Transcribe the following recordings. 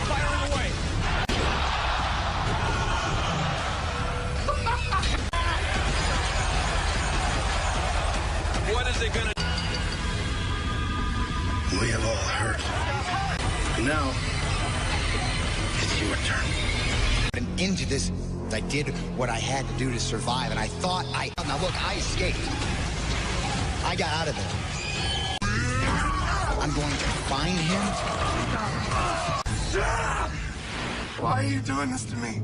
firing away. What is it gonna do? We have all hurt. Now, it's your turn. And into this, I did what I had to do to survive, and I thought now look, I escaped. I got out of there. I'm going to find him. Why are you doing this to me?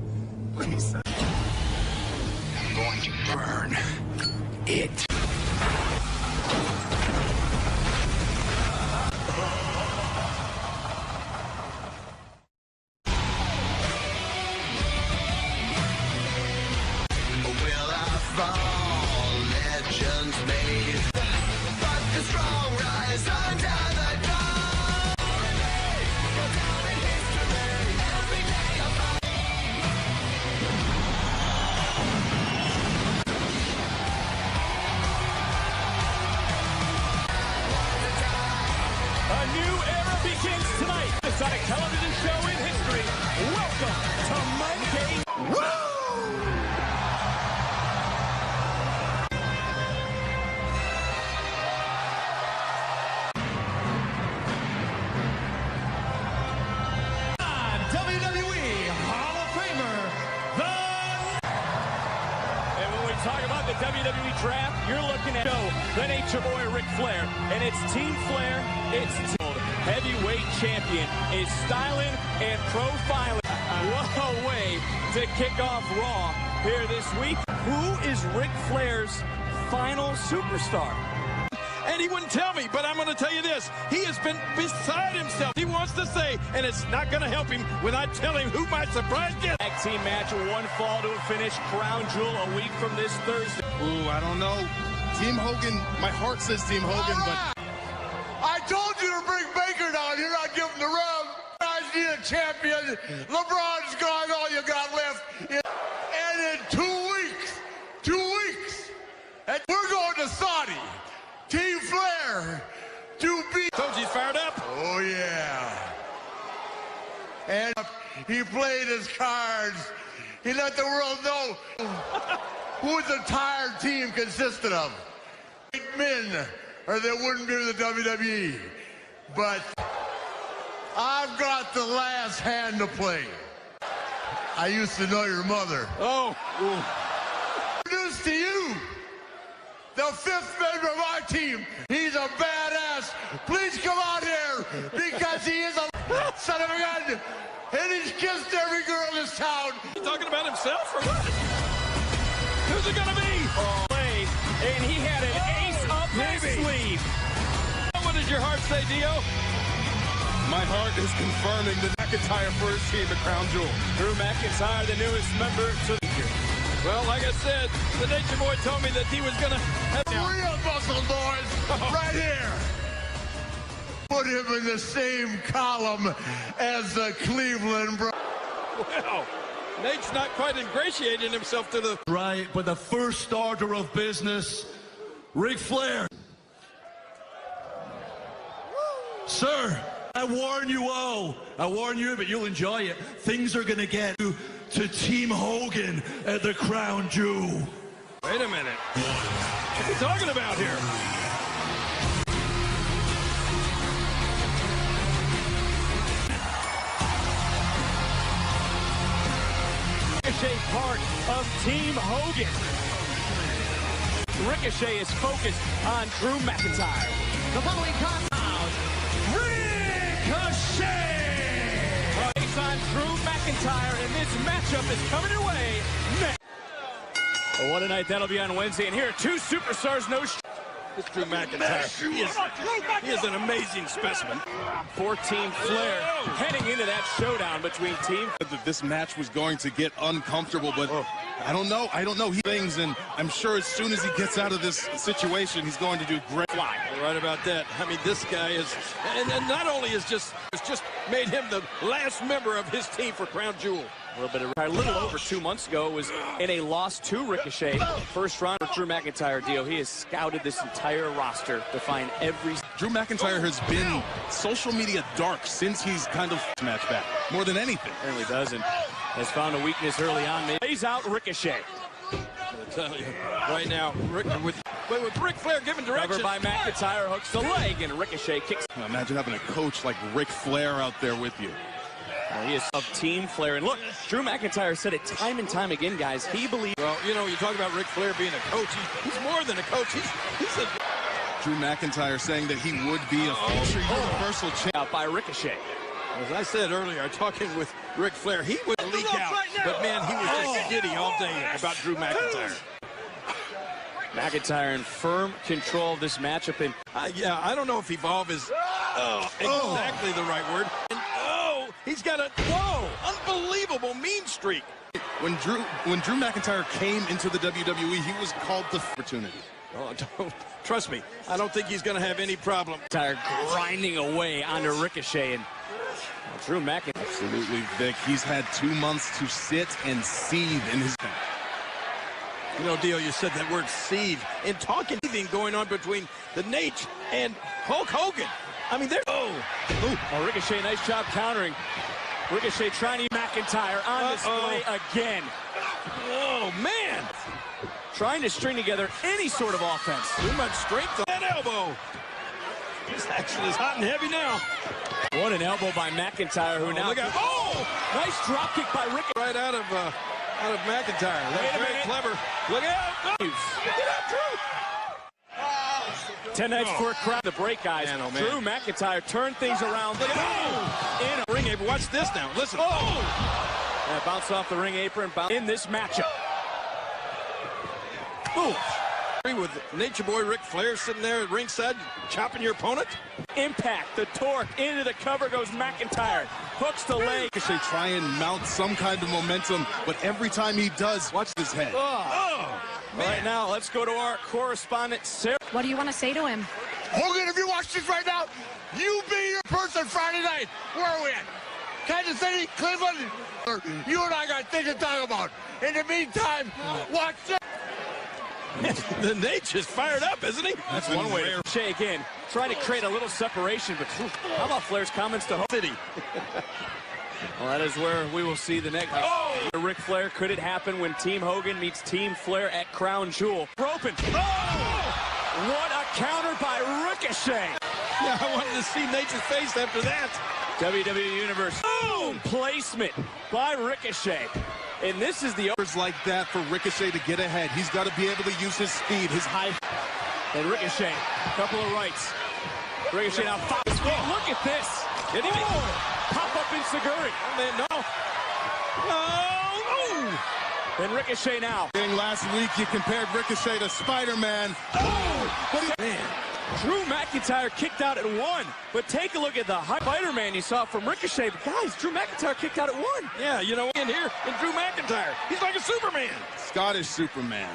Please. I'm going to burn it. Exotic television show in history. Welcome to Monday. Woo! WWE Hall of Famer, And when we talk about the WWE draft, you're looking at the Nature Boy Ric Flair, and it's Team Flair. It's heavyweight champion is styling and profiling. What a way to kick off Raw here this week. Who is Ric Flair's final superstar? And he wouldn't tell me, but I'm going to tell you this. He has been beside himself. He wants to say, and it's not going to help him when I tell him who my surprise guest. Tag team match, one fall to a finish. Crown Jewel a week from this Thursday. Ooh, I don't know. Team Hogan, my heart says Team Hogan, but... I told you to bring Baker down here. I'd give him the rub. I need a champion. LeBron's gone. All you got left. And in 2 weeks, and we're going to Saudi. Team Flair to beat. Told you he's fired up. Oh, yeah. And he played his cards. He let the world know who the entire team consisted of. 8 men. Or there wouldn't be the WWE. But I've got the last hand to play. I used to know your mother. Oh. Introduce to you the 5th member of our team. He's a badass. Please come out here because he is a son of a gun. And he's kissed every girl in this town. You talking about himself or what? Who's it gonna be? Oh. And he had an ace up his sleeve. What does your heart say, Dio? My heart is confirming the McIntyre first team, the Crown Jewel. Drew McIntyre, the newest member to the year. Well, like I said, the Nature Boy told me that he was gonna have real muscle boys right here. Put him in the same column as the Cleveland Browns. Well, Nate's not quite ingratiating himself to the... Right, but the first order of business, Ric Flair. Sir, I warn you all. I warn you, but you'll enjoy it. Things are going to get to Team Hogan at the Crown Jewel. Wait a minute. What's he talking about here? Ricochet part of Team Hogan. Ricochet is focused on Drew McIntyre. The following compound, Ricochet! Takes on Drew McIntyre, and this matchup is coming your way next. Well, what a night that'll be on Wednesday, and here are 2 superstars, no... It's Drew McIntyre. He is an amazing specimen. For Team Flair, heading into that showdown between Team... This match was going to get uncomfortable, but I don't know. He things, and I'm sure as soon as he gets out of this situation, he's going to do great. You're right about that. I mean, this guy is... And not only is just made him the last member of his team for Crown Jewel. A little over 2 months ago was in a loss to Ricochet. First round for Drew McIntyre deal. He has scouted this entire entire roster to find every... Drew McIntyre has been social media dark since he's kind of match back, more than anything. Apparently doesn't. Has found a weakness early on. Lays out Ricochet. I'll tell you, right now, with Ric Flair giving direction. Covered by McIntyre, hooks the leg, and Ricochet kicks. Imagine having a coach like Ric Flair out there with you. Well, he is of Team Flair. And look, Drew McIntyre said it time and time again, guys. He believes... Well, you know, you talk about Ric Flair being a coach. He's more than a coach. He's a... Drew McIntyre saying that he would be a future Universal Champion. Out by Ricochet. As I said earlier, talking with Ric Flair, he would leak out. But, man, he was just giddy all day about Drew McIntyre. McIntyre in firm control of this matchup. And yeah, I don't know if evolve is exactly the right word. And, he's got a, unbelievable mean streak. When Drew McIntyre came into the WWE, he was called the opportunity. Oh, trust me, I don't think he's going to have any problem. McIntyre grinding away onto Ricochet, and Drew McIntyre. Absolutely, Vic. He's had 2 months to sit and seethe in his... You know, Dio, you said that word seethe. In talking, going on between the Nate and Hulk Hogan. I mean, Ricochet, nice job countering. Ricochet trying to McIntyre on display again. Oh, man. Trying to string together any sort of offense. Too much strength on that elbow. This action is hot and heavy now. What an elbow by McIntyre, who now... Look out. Nice drop kick by Ricochet. Right out of McIntyre. That's very clever. Look out. Get up, Drew. 10 nights for a crowd. The break, guys. Man, man. Drew McIntyre turned things around. Look at in a ring apron. Watch this now. Listen. And bounce off the ring apron. In this matchup. With Nature Boy Ric Flair sitting there at ringside, chopping your opponent. Impact, the torque, into the cover goes McIntyre. Hooks the leg. Ricochet try and mount some kind of momentum, but every time he does, watch his head. Right now, let's go to our correspondent, Sarah. What do you want to say to him? Hogan, if you watch this right now, you be your person Friday night. Where are we at? Kansas City, Cleveland? You and I got things to talk about. In the meantime, watch this. The Nate's just fired up, isn't he? That's one way to Shay again, trying to create a little separation, but how about Flair's comments to City? Well, that is where we will see the next. Ric Flair, could it happen when Team Hogan meets Team Flair at Crown Jewel? Open. What a counter by Ricochet. Yeah, I wanted to see Nature's face after that. WWE Universe. Placement by Ricochet. And this is the overs like that for Ricochet to get ahead. He's got to be able to use his speed, his high. And Ricochet, couple of rights. Ricochet now five. Look at this. Pop up in Seguri. And Ricochet now. Last week you compared Ricochet to Spider-Man. Drew McIntyre kicked out at 1, but take a look at the Spider-Man you saw from Ricochet. But guys, Drew McIntyre kicked out at 1. Yeah, you know, in here, in Drew McIntyre, he's like a Superman. Scottish Superman.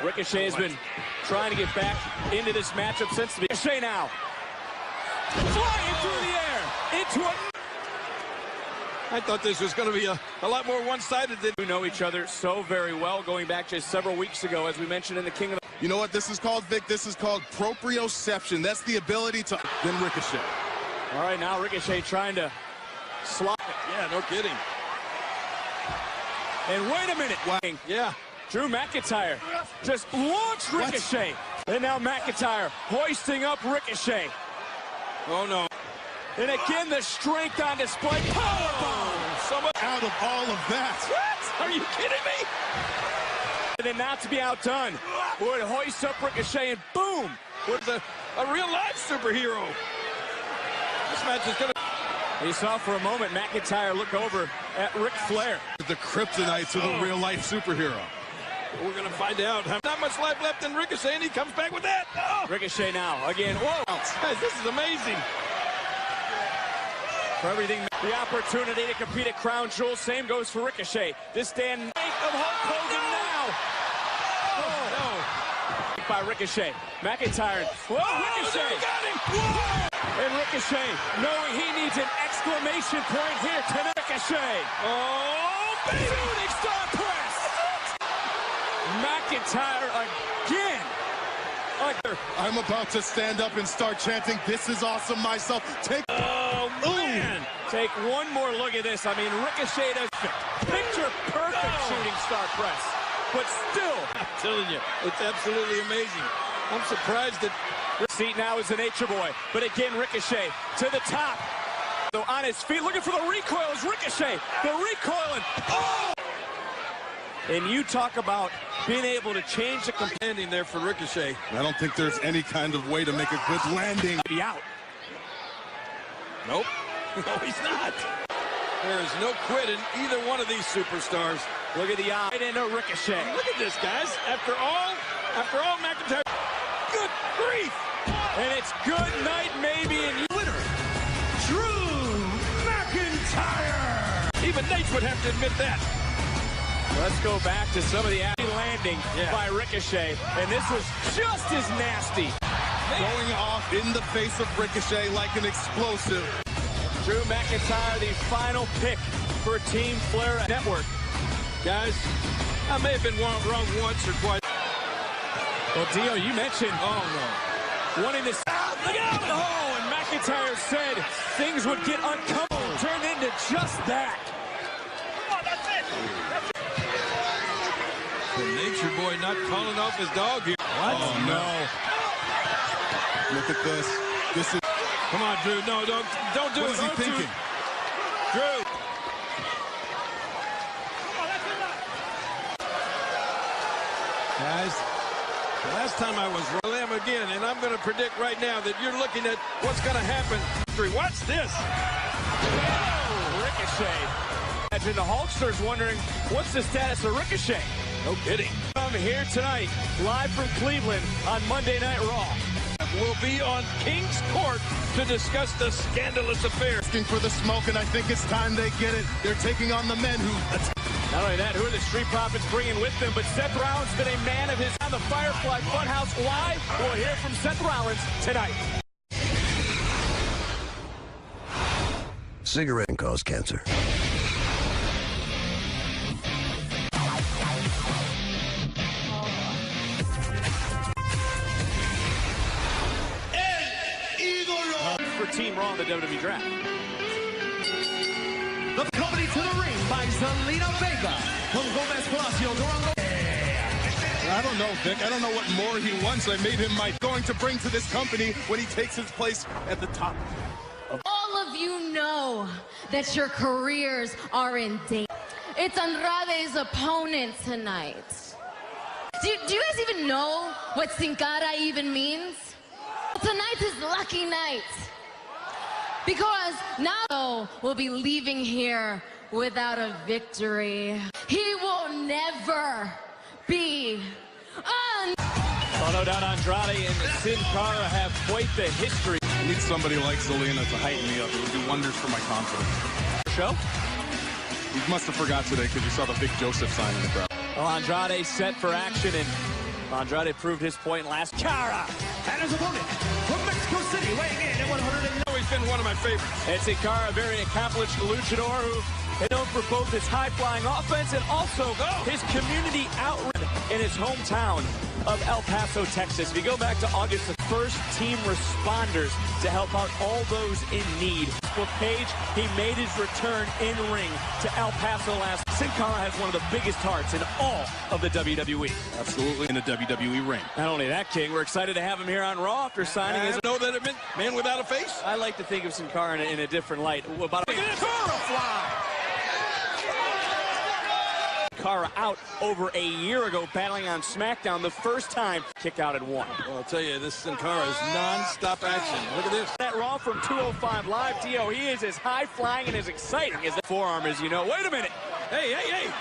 Ricochet has been trying to get back into this matchup since the beginning. Ricochet now. Flying through the air into a... I thought this was going to be a lot more one-sided than... We know each other so very well, going back just several weeks ago, as we mentioned in the King of the... You know what this is called, Vic? This is called proprioception. That's the ability to... Then Ricochet. All right, now Ricochet trying to slot it. Yeah, no kidding. And wait a minute. Yeah. Drew McIntyre just launched Ricochet. And now McIntyre hoisting up Ricochet. Oh, no. And again, the strength on display. Powerbomb! Someone out of all of that. What? Are you kidding me? And not to be outdone. Would hoist up Ricochet and boom! With a real-life superhero. This match is going to... You saw for a moment McIntyre look over at Ric Flair. The kryptonite to the real-life superhero. We're going to find out. Not much life left in Ricochet, and he comes back with that. Ricochet now. Again, whoa! Guys, this is amazing. For everything, the opportunity to compete at Crown Jewel. Same goes for Ricochet. This day and night of Hulk Hogan now. No. By Ricochet. McIntyre. Whoa, Ricochet. Got him. Whoa. And Ricochet, knowing he needs an exclamation point here tonight. Ricochet. Oh, baby. Shooting star press. McIntyre again. I'm about to stand up and start chanting, "This is awesome," myself. Oh, man. Take one more look at this. I mean, Ricochet does picture-perfect shooting star press. But still, I'm telling you, it's absolutely amazing. I'm surprised that... Seat now is the Nature Boy. But again, Ricochet to the top. So on his feet, looking for the recoil is Ricochet. The recoiling. Oh! And you talk about being able to change the landing there for Ricochet. I don't think there's any kind of way to make a good landing. Be out. Nope. No, he's not. There is no quit in either one of these superstars. Look at the eye into Ricochet. Look at this, guys. After all, McIntyre. Good grief. And it's good night, maybe, and Winner, Drew McIntyre. Even Nate would have to admit that. Let's go back to some of the landing by Ricochet. And this was just as nasty. Going off in the face of Ricochet like an explosive. Drew McIntyre, the final pick for Team Flair Network. Guys, I may have been wrong once or twice. Well, Dio, you mentioned wanting to look out! Oh, and McIntyre said things would get uncomfortable. Turned into just that. Come on, that's it. The Nature Boy not calling off his dog here. What? Oh, no. Look at this. This is... Come on, Drew. No, don't do it. What is he thinking? Drew. Guys, the last time I was Ram again, and I'm going to predict right now that you're looking at what's going to happen. Watch this. Oh, Ricochet. Imagine the Hulkster's wondering, what's the status of Ricochet? No kidding. I'm here tonight, live from Cleveland on Monday Night Raw. We'll be on King's Court to discuss the scandalous affair. Asking for the smoke, and I think it's time they get it. They're taking on the men who... Not only that, who are the Street Profits bringing with them? But Seth Rollins been a man of his on the Firefly Funhouse. Why? We'll hear from Seth Rollins tonight. Cigarette can cause cancer. For Team Raw in the WWE Draft. The company to the ring by Zelina Vega from Gomez Palacio, Durango. I don't know, Vic. I don't know what more he wants. I made him going to bring to this company when he takes his place at the top. All of you know that your careers are in danger. It's Andrade's opponent tonight. Do you guys even know what Sin Cara even means? Tonight's his lucky night. Because now we'll be leaving here without a victory. He will never be No doubt Andrade and Sin Cara have quite the history. I need somebody like Zelina to heighten me up. It would do wonders for my confidence. Show? You must have forgot today because you saw the big Joseph sign in the crowd. Well, Andrade set for action, and Andrade proved his point last. Cara! And his opponent from Mexico City, weighing in at 100. Always been one of my favorites. And Sin Cara, a very accomplished luchador who is known for both his high-flying offense and also his community outreach in his hometown of El Paso, Texas. If you go back to August, the first team responders to help out all those in need. Facebook page, he made his return in ring to El Paso last. Sin Cara has one of the biggest hearts in all of the WWE. Absolutely in the WWE ring. Not only that, King, we're excited to have him here on Raw after signing his... know that it meant man without a face? I like to think of Sin Cara in a different light. About a Cara fly! Cara out over a year ago battling on SmackDown, the first time kicked out at 1. Well, I'll tell you, this Sin Cara is non-stop action. Look at this. That Raw from 205 Live, Dio, he is as high-flying and as exciting as the forearm is, you know. Wait a minute. Hey.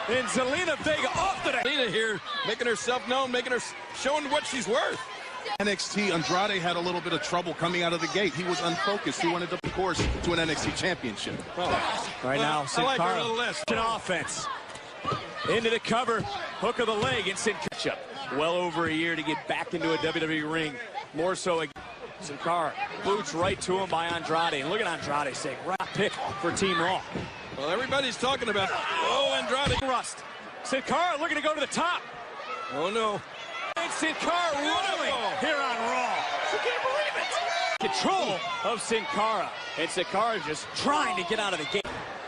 And Zelina Vega off the... Zelina here, making herself known, showing what she's worth. NXT, Andrade had a little bit of trouble coming out of the gate. He was unfocused. He wanted to, of course, to an NXT championship. Right now, Sin I like her Cara, a little less. an offense. Into the cover, hook of the leg, and Sin Cara. Well over a year to get back into a WWE ring. More so, Sin Cara boots right to him by Andrade. And look at Andrade saying, right pick for Team Raw. Well, everybody's talking about, Andrade. Rust. Sin Cara looking to go to the top. Oh, no. Sin Cara rolling here on Raw. I can't believe it. Control of Sin Cara. And Sin Cara just trying to get out of the game.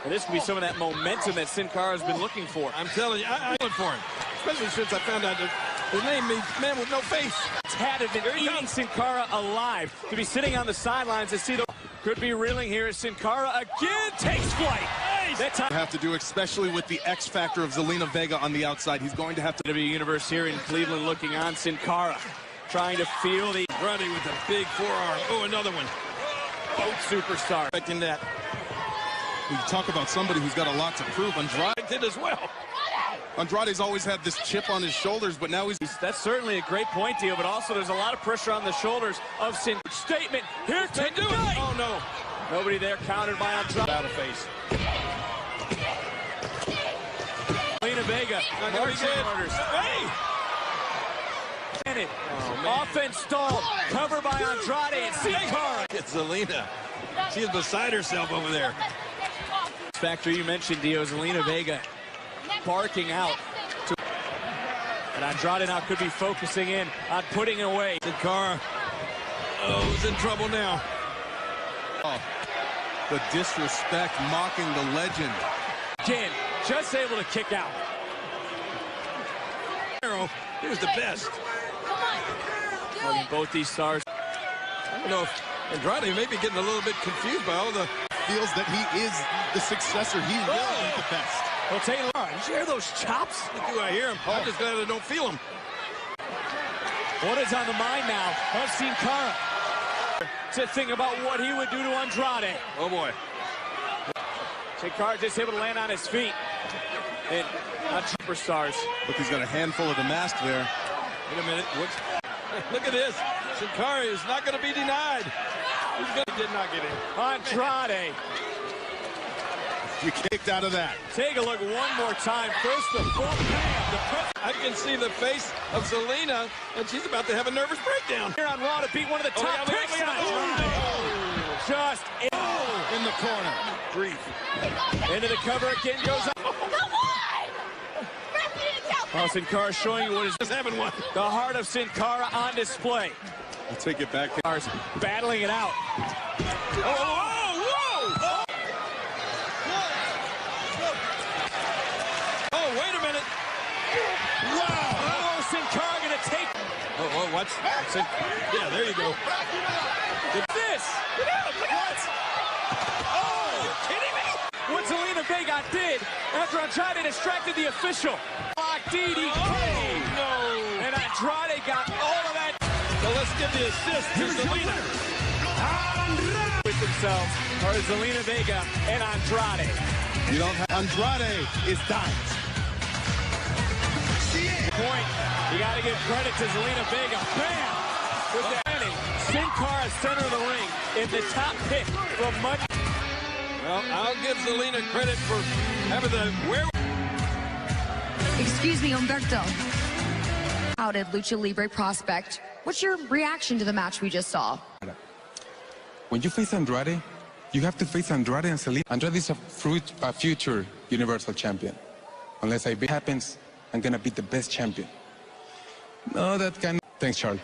And this could be some of that momentum that Sin Cara has been looking for. I'm telling you, I'm looking for him. Especially since I found out that his name means man with no face. Had it been eating Sin Cara alive to be sitting on the sidelines to see the could be reeling here as Sin Cara again takes flight. That time have to do, especially with the X factor of Zelina Vega on the outside. He's going to have to be a universe here in Cleveland looking on. Sin Cara trying to feel the Andrade with a big forearm. Oh, another one. both superstars. Expecting that. We talk about somebody who's got a lot to prove. Andrade Did as well. Andrade's always had this chip on his shoulders, but now he's... That's certainly a great point, Dio, but also there's a lot of pressure on the shoulders of Sin. Statement here tonight. Oh, no. Nobody there, countered by Andrade. Out of face. Zelina Vega, marching orders. Hey! Offense stalled, covered by Andrade and Sin Cara. It's Zelina. She is beside herself over there. Factor you mentioned, Dio, Zelina Vega barking out. And Andrade now could be focusing in on putting it away. Sin Cara. Oh, he's in trouble now. Oh, the disrespect, mocking the legend. Again, just able to kick out. He was the best. I mean, both these stars. I don't know if Andrade may be getting a little bit confused by all the... Feels that he is the successor. He will be the best. Well, Taylor, did you hear those chops? Do I hear him? I'm just glad I don't feel him. What is on the mind now of Sin Cara? To think about what he would do to Andrade. Oh, boy. Sin Cara just able to land on his feet. And not superstars. Look, he's got a handful of the mask there. Wait a minute. Look at this. Sin Cara is not going to be denied. He did not get in. Andrade. You kicked out of that. Take a look one more time. First, the full bam. I can see the face of Zelina, and she's about to have a nervous breakdown. Here on Raw to beat one of the top picks. Just in the corner. Grief. Into the cover again goes up. Oh, Sin Cara showing you what is just having one. The heart of Sin Cara on display. I'll take it back. Battling it out. Oh, wait a minute. Wow. Oh, Sin Cara gonna take. Oh, what? Yeah, there you go. This. What? Oh, are you kidding me? What Zelina Vega did after Andrade distracted the official. DDK. Oh, no. And Andrade got all of that. So let's give the assist to Zelina. With themselves are Zelina Vega and Andrade. You don't have Andrade is dying. Point. You got to give credit to Zelina Vega. Bam! With the ending. Sin Cara center of the ring in the top pick from Monday. Well, I'll give Zelina credit for having the wherewithal. Excuse me, Humberto. Outed Lucha Libre prospect. What's your reaction to the match we just saw? When you face Andrade, you have to face Andrade and Zelina. Andrade is a future Universal Champion. Unless it happens, I'm gonna be the best champion. No, that kind of... Thanks, Charlie.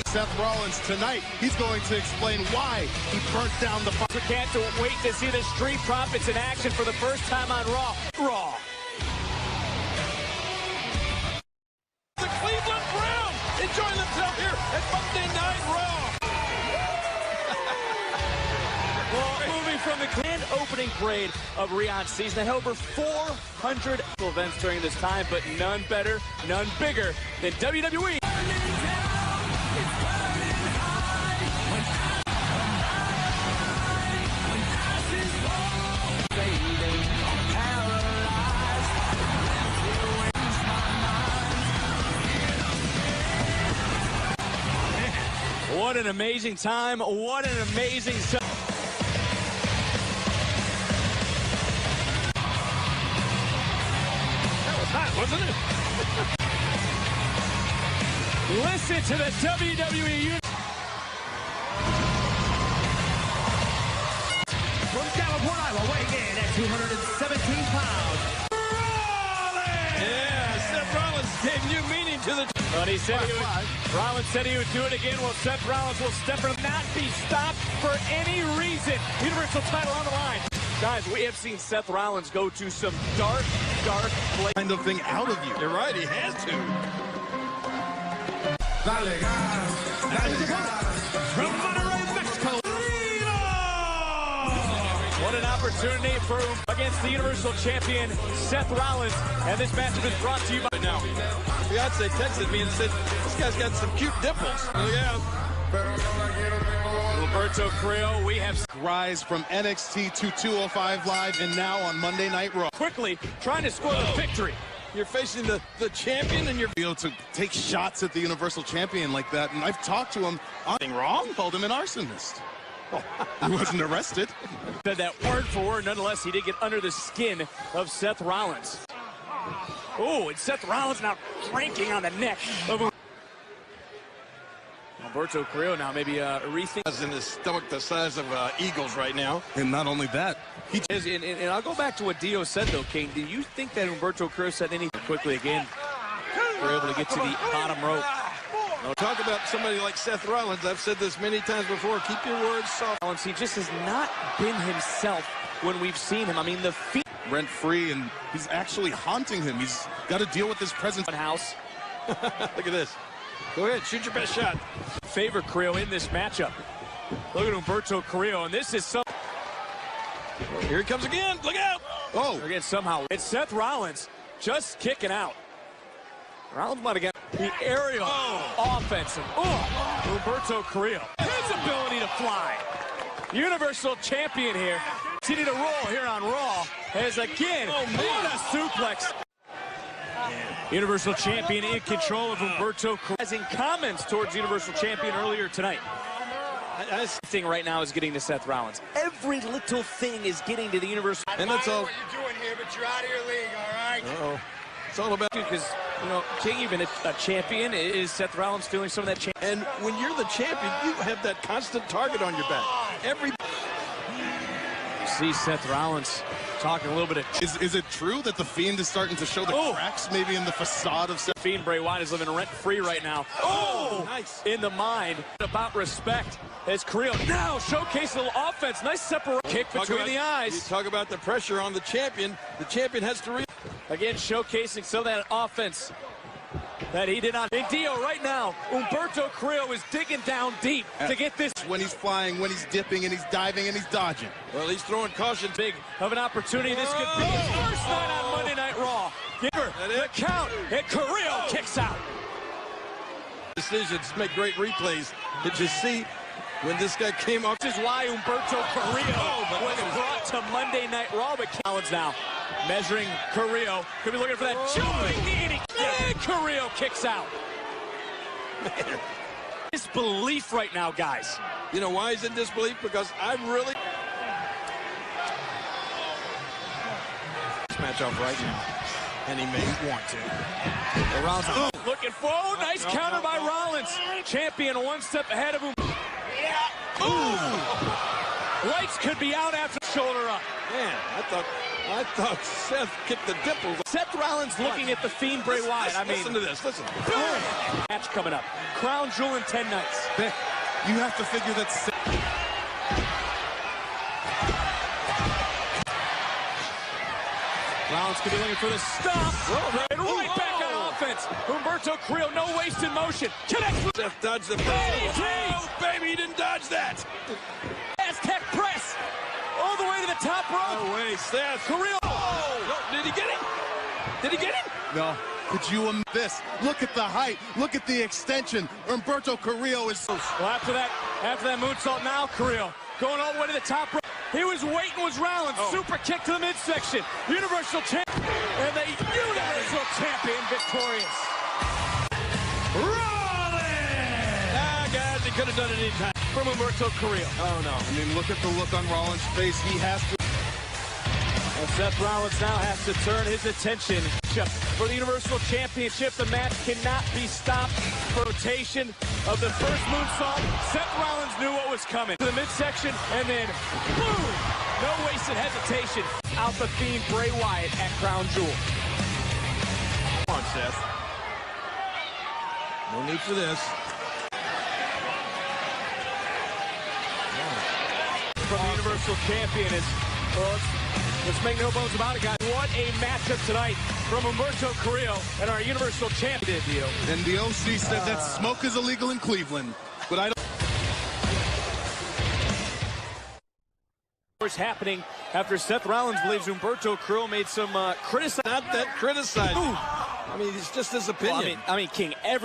Seth Rollins tonight, he's going to explain why he burnt down the... We can't wait to see the Street Profits in action for the first time on Raw. The Cleveland Browns enjoying themselves here at Monday Night Raw. Well, moving from the grand opening parade of Rion's season, they had over 400 events during this time, but none better, none bigger than WWE. What an amazing time. What an amazing... That was hot, wasn't it? Listen to the WWE unit. From California, weighing in at 217 pounds. Yes. to the... Well, he said Rollins said he would do it again. Well, Seth Rollins will step and not be stopped for any reason. Universal title on the line. Guys, we have seen Seth Rollins go to some dark play. Kind of thing out of you. You're right, he has to. From Monterrey, Mexico. What an opportunity for against the Universal Champion, Seth Rollins. And this matchup is brought to you by... Now, Fiance texted me and said, this guy's got some cute dimples. Look out. Roberto Carrillo, we have... Rise from NXT to 205 Live and now on Monday Night Raw. Quickly trying to score the victory. You're facing the champion and you're... Able to take shots at the Universal Champion like that. And I've talked to him. Anything wrong? Called him an arsonist. He wasn't arrested. Said that word for word. Nonetheless, he did get under the skin of Seth Rollins. Oh, and Seth Rollins now cranking on the neck of Roberto Carrillo. Now maybe rethink. Has in his stomach the size of eagles right now. And not only that, he is. And I'll go back to what Dio said though, Kane. Do you think that Roberto Carrillo said anything quickly again? We're able to get to the bottom rope. No, talk about somebody like Seth Rollins. I've said this many times before. Keep your words soft. Rollins, he just has not been himself when we've seen him. I mean, the feet rent free, and he's actually haunting him. He's got to deal with this presence. House. Look at this. Go ahead, shoot your best shot. Favor Carrillo in this matchup. Look at Roberto Carrillo, and this is some. Here he comes again. Look out! Oh, again somehow it's Seth Rollins just kicking out. Rollins might have got the aerial offensive. Oh, Roberto Carrillo. His ability to fly. Universal champion here. Continue to roll here on Raw. As again, what a suplex. Universal champion in control of Roberto Carrillo. As in comments towards Universal champion earlier tonight. Thing right now is getting to Seth Rollins. Every little thing is getting to the Universal. And that's all. What you're doing here, but you're out of your league, all right? Uh-oh. It's all about... Because, you know, King, even a champion, is Seth Rollins feeling some of that champion? And when you're the champion, you have that constant target on your back. See Seth Rollins talking a little bit of... Is it true that the Fiend is starting to show the cracks maybe in the facade of Seth? Fiend Bray Wyatt is living rent-free right now. Oh! Nice. In the mind about respect as Carrillo now showcase a little offense. Nice separate kick between the eyes. You talk about the pressure on the champion. The champion has to... Again, showcasing some of that offense that he did not. In Dio right now, Humberto Carrillo is digging down deep to get this. When he's flying, when he's dipping, and he's diving, and he's dodging. Well, he's throwing caution. Big of an opportunity. This could be his first night on Monday Night Raw. Give her the count, and Carrillo kicks out. Decisions make great replays. Did you see when this guy came off? This is why Humberto Carrillo was brought to Monday Night Raw. But Collins now measuring Carrillo. Could be looking for that jumping knee. And Carrillo kicks out. Man. Disbelief right now, guys. You know why he's in disbelief? Because I really... This match off right now. And he may want to. Rollins looking for... Oh, nice counter by Rollins. Champion one step ahead of him. Ooh! Lights could be out after shoulder up. Man, I thought Seth kicked the dimples. Seth Rollins looking at the Fiend Bray Wyatt. I mean, listen to this. Listen. Match coming up. Crown Jewel in 10 nights. You have to figure that. Rollins could be looking for the stop. And right back on offense. Humberto Carrillo, no wasted motion. Connects with Seth dodged the press. Oh, baby, he didn't dodge that. Aztec press. All the way to the top rope. No way, Seth. Carrillo. Oh, no, did he get him? Did he get him? No. Could you this? Look at the height. Look at the extension. Humberto Carrillo is... Well, after that moonsault now, Carrillo going all the way to the top rope. He was waiting, was Rollins. Super kick to the midsection. Universal champion. And the Universal champion victorious. Rollins! Guys, he could have done it any time. From Humberto Carrillo. Oh, no. I mean, look at the look on Rollins' face. He has to... And Seth Rollins now has to turn his attention for the Universal Championship. The match cannot be stopped. Rotation of the first moonsault. Seth Rollins knew what was coming. To the midsection, and then boom! No wasted hesitation. Out the Fiend Bray Wyatt at Crown Jewel. Come on, Seth. No need for this. From the Universal Champion is, well, let's make no bones about it, guys. What a matchup tonight from Humberto Carrillo and our Universal Champion. And the OC said that smoke is illegal in Cleveland, but I don't. Happening after Seth Rollins believes Humberto Carrillo made some criticism. Not that criticizing. I mean, it's just his opinion. Well, I mean, King, well,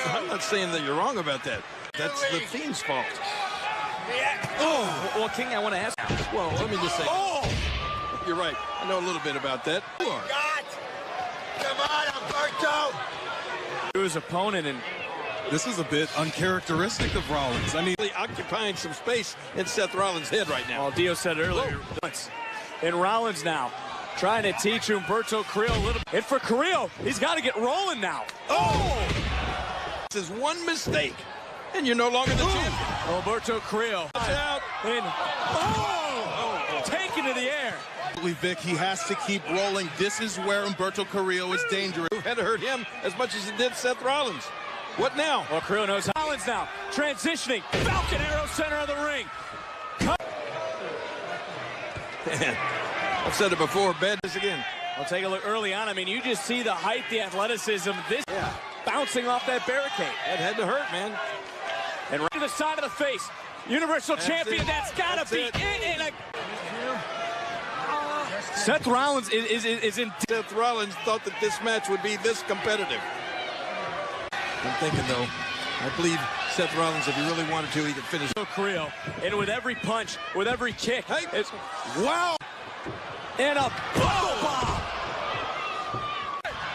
I'm not saying that you're wrong about that. That's the Fiend's fault. Oh, well, King, I want to ask. Well, let me just say. Oh, you're right. I know a little bit about that. God! Come on, Humberto! To his opponent, and this is a bit uncharacteristic of Rollins. I mean, occupying some space in Seth Rollins' head right now. Well, Dio said earlier. And Rollins now trying to teach Humberto Carrillo a little. And for Carrillo, he's got to get rolling now. Oh! This is one mistake, and you're no longer the champion. Humberto Carrillo. Out. And taken to the air. Vic, he has to keep rolling. This is where Humberto Carrillo is dangerous. It had to hurt him as much as it did Seth Rollins. What now? Well, Carrillo knows. Rollins now transitioning. Falcon arrow center of the ring. I've said it before. Bad this again. I'll take a look early on. I mean, you just see the height, the athleticism. This bouncing off that barricade. That had to hurt, man. And right to the side of the face. Universal Champion. That's got to be it. Seth Rollins is in. Seth Rollins thought that this match would be this competitive. I'm thinking, though, I believe Seth Rollins, if he really wanted to, he could finish. Carrillo, and with every punch, with every kick, hey, wow! And a buckle bomb!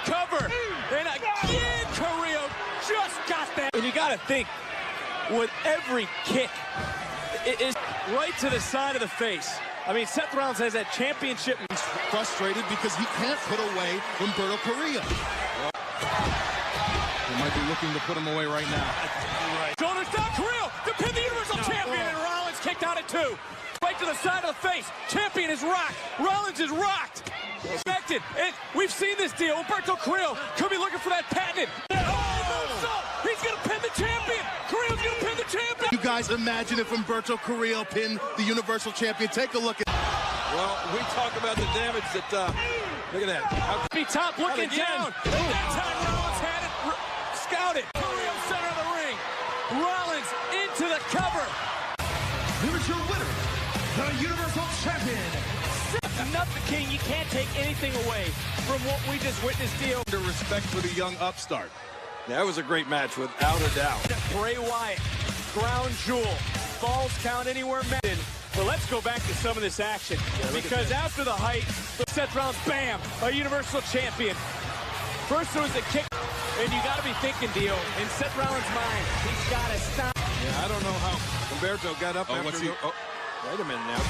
Cover! And again, Carrillo just got that. And you got to think, with every kick, it is right to the side of the face. I mean, Seth Rollins has that championship. He's frustrated because he can't put away Humberto Carrillo. He might be looking to put him away right now. Shoulders down, Carrillo to pin the Universal Champion, and Rollins kicked out at 2. Right to the side of the face. Champion is rocked. Rollins is rocked. Expected. And we've seen this deal. Humberto Carrillo could be looking for that patented. Oh! He's going to pin the champion. Carrillo's going to pin the champion. You guys imagine if Humberto Carrillo pinned the Universal Champion. Take a look at. Well, we talk about the damage that. Look at that. Be top looking down. And that time Rollins had it scouted. Carrillo center of the ring. Rollins into the cover. Here's your winner, the Universal Champion. Nothing, King. You can't take anything away from what we just witnessed. Deal. Under respect for the young upstart. That was a great match, without a doubt. Bray Wyatt, crown jewel, falls count anywhere. Well, let's go back to some of this action, because after the height, Seth Rollins, bam, a Universal Champion. First there was a kick, and you got to be thinking, Dio, in Seth Rollins' mind, he's got to stop. Yeah, I don't know how Humberto got up after the... Oh, wait a minute now.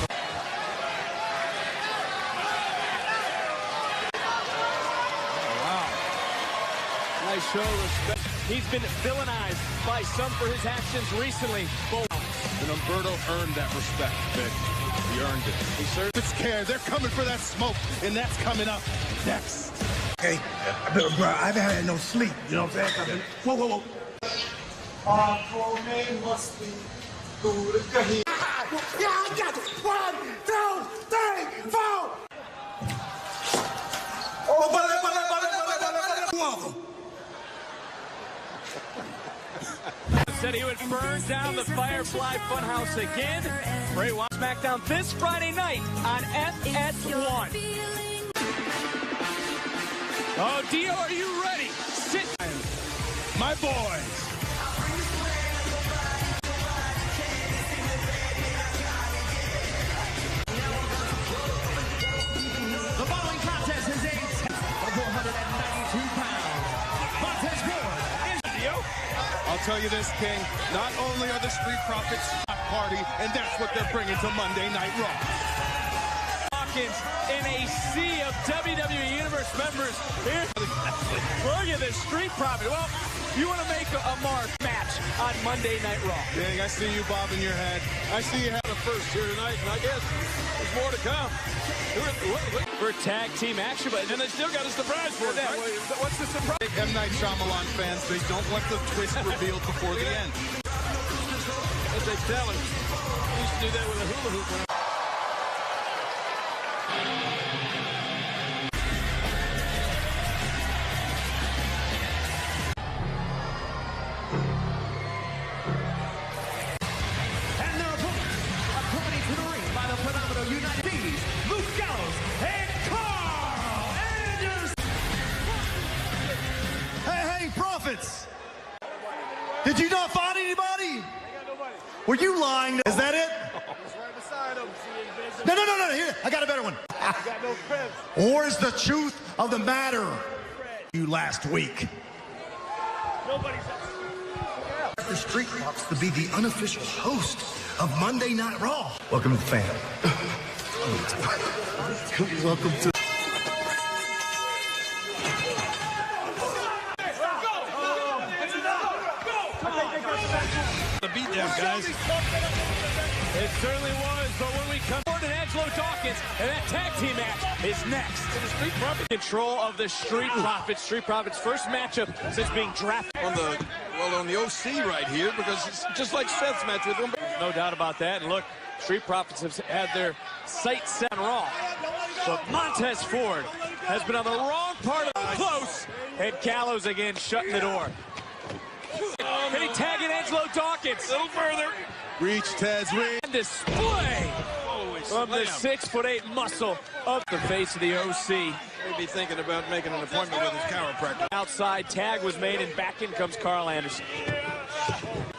Nice show of respect. He's been villainized by some for his actions recently. And Humberto earned that respect, Vic. He earned it. He certainly scared. They're coming for that smoke, and that's coming up next. Okay, bro, I haven't had no sleep. You know what I'm saying? Whoa. Must be yeah, I got it. 1, 2, 3, 4. Oh, said he would burn down the Firefly Funhouse again. Bray Wyatt SmackDown this Friday night on FS1. Oh, Dio, are you ready? Sit. My boys. The following contest is a 492 pounds. Contest board is Dio. I'll tell you this, King. Not only are the Street Profits party, and that's what they're bringing to Monday Night Raw. Hawkins in a sea of WWE Universe members. Here, look at the Street Profit. Well, you want to make a mark match. on Monday Night Raw. Dang, I see you bobbing your head. I see you had a first here tonight, and I guess there's more to come. For tag team action, but And they still got a surprise for that. Right? What's the surprise? M. Night Shyamalan fans, they don't want the twist revealed before the end. As they tell him, he used to do that with a hula hoop. And their opponents, accompanied to the ring by the phenomenal United States, Luke Gallows and Carl Anderson. Hey, prophets! Did you not find anybody? Were you lying? Is that it? No. Here, I got a better one. Or is the truth of the matter you last week? The Street Profits to be the unofficial host of Monday Night Raw. Welcome to the fam. Welcome to... The beatdown, guys. It certainly was, but when we come forward to Angelo Dawkins, and that tag team match is next. The Street Profits Control of the Street Profits. Street Profits' first matchup since being drafted. on the OC right here, because it's just like Seth's match with him. No doubt about that. And look, Street Profits have had their sights set on Raw. But Montez Ford has been on the wrong part of the close. And Gallows again shutting the door. Can he tag in Angelo Dawkins? A little further. Reach, Tez, reach. And display from the 6'8" muscle of the face of the OC. Maybe thinking about making an appointment with his chiropractor. Outside tag was made, and back in comes Carl Anderson.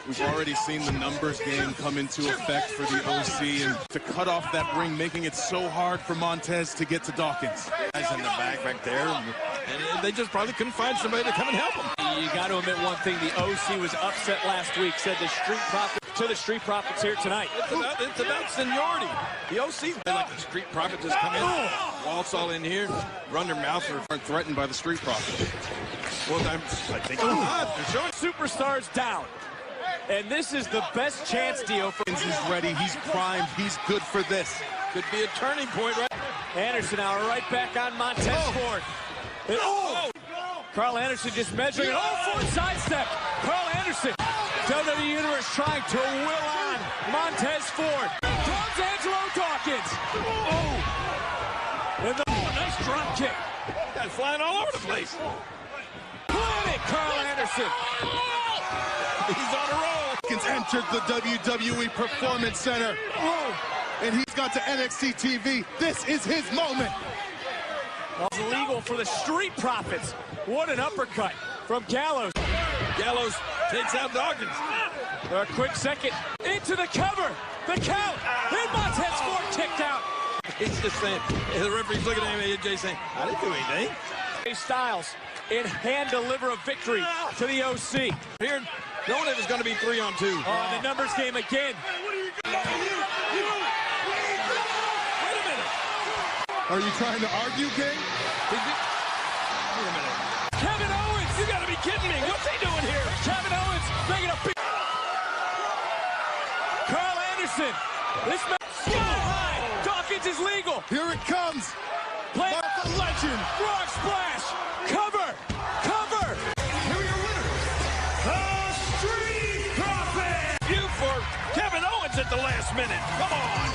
We've already seen the numbers game come into effect for the OC, and to cut off that ring, making it so hard for Montez to get to Dawkins. Guys in the back there, and they just probably couldn't find somebody to come and help them. You got to admit one thing, the OC was upset last week, said the Street Profits to the Street Profits here tonight. It's about seniority. The OC, they like the Street Profits just come in, waltz all in here, run their mouth, or Aren't threatened by the Street Profits. well, I think they're not. They're showing. Superstars down. And this is the best chance, Dio. For He's ready, he's primed, he's good for this. Could be a turning point, right? Anderson now right back on Montez Ford. Carl Anderson just measuring it. Ford sidestep. Carl Anderson. WWE Universe trying to will on Montez Ford. Throws Angelo Dawkins. And the nice drop kick. Guys flying all over the place. Planet Carl Anderson. He's on a roll. Dawkins entered the WWE Performance Center. And he's got to NXT TV. This is his moment. It's illegal for the Street Profits. What an uppercut from Gallows. Gallows takes out Dawkins. A quick second into the cover. The count. And Montez Ford kicked out. He's just saying, the referee's looking at him, AJ saying, I didn't do anything. Styles in hand deliver a victory to the OC. Here, knowing it was going to be 3-on-2. The numbers game again. Wait a minute. Are you trying to argue, King? Wait a minute. Kevin Owens. You got to be kidding me. What's he doing here? Kevin Owens making a big. Carl Anderson. This match sky high. Dawkins is legal. Here it comes. Play The legend. frog splash. Cover. Cover. Here are your winners, the Street Profits. You for Kevin Owens at the last minute. Come on.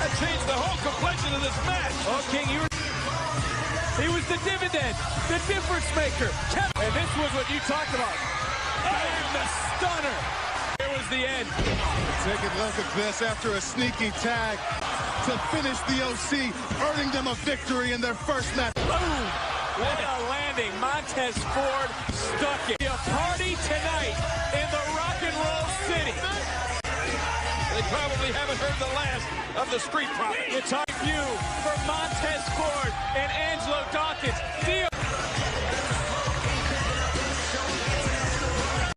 That changed the whole complexion of this match. Oh, King, he was the dividend, the difference maker. And this was what you talked about. And the stunner. Here was the end. Take a look at this after a sneaky tag to finish the OC, earning them a victory in their first match. Boom! What a landing. Montez Ford stuck it. A party tonight in the rock and roll city. They probably haven't heard the last of the Street Profits. It's our view for Montez Ford and Angelo Dawkins.